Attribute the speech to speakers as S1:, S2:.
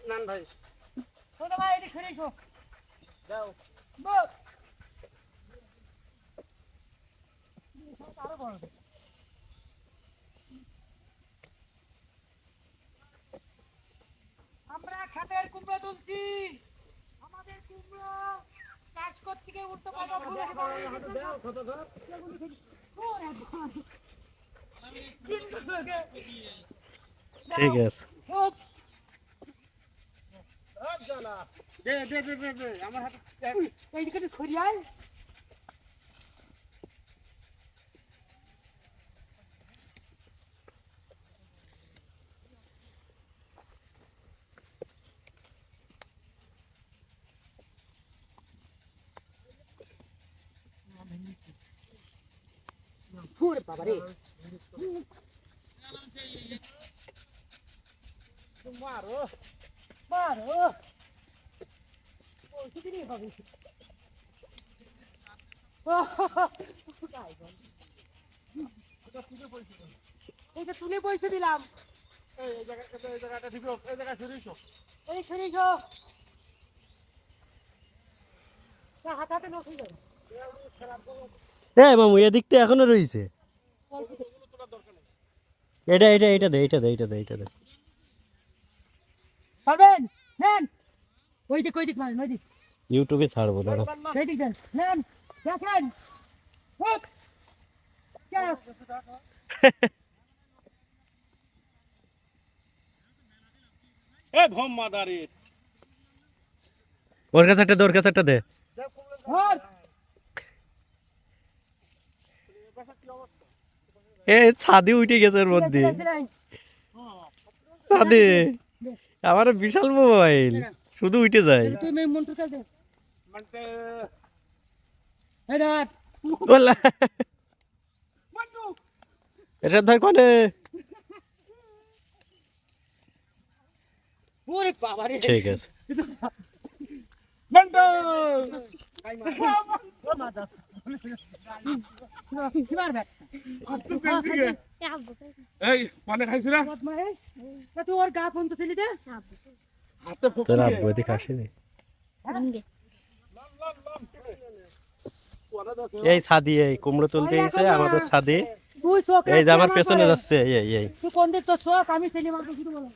S1: নান ভাই
S2: ছোট ভাই এদিক সরে এসো
S1: যাও
S2: আরো বড় আমরা খাতের কুমড়ো তুলছি আমাদের কুমড়ো চাষ করতে গিয়ে উল্টো পাল্টা ভুল হয়ে
S3: ঠিক আছে
S1: দে আমার হাতে
S2: এইদিকে সরিয়ায় ফুর বাবা রে
S1: মারো
S2: মারো ওই কি রে বাবা এইটা তুলে পয়সা দিলাম
S1: এই জায়গাটা ঠিক এই জায়গা সরিয়েছো
S2: এই সরে যাও হাত হাতে নষ্ট হয়ে যাবে
S3: মামু এদিকটা এখনো রয়েছে এটা দে
S2: পারবেন নেন ওই দিক মারেন ওই দিক
S3: ইউটিউবে ছাড়বো দাঁড়া
S2: এই দিক দেন নেন দেখেন হুক ক্যাপ
S1: এ ভম মাদারি
S3: ওর কাছে একটা দে
S2: ধর
S3: এ ছাদে উঠে গেছে ওর মধ্যে ছাদে আমার বিশাল মোবাইল শুধু উঠে যায়
S2: তুমি মন্ত্র কাজ দে
S1: মানে
S2: এই ধর
S3: বলা এটা ধর কোনে
S2: ওরে বাবা রে
S3: ঠিক আছে
S1: মন্টো এই পানি খাইছিস না
S2: বদমাইশ তুই ওর গা ফোন তো ছিলি দে
S1: হাতে
S3: তোর আব্বু এদিকে আসেনি এই ছাদি এই কুমড়ো তুলতে গেছে আমাদের ছাদি
S2: তুই চোখ
S3: এই যে আমার পেছনে যাচ্ছে এই
S2: তুই কোন দিক তো চোখ আমি ছেলে মাত্র শুধু বলো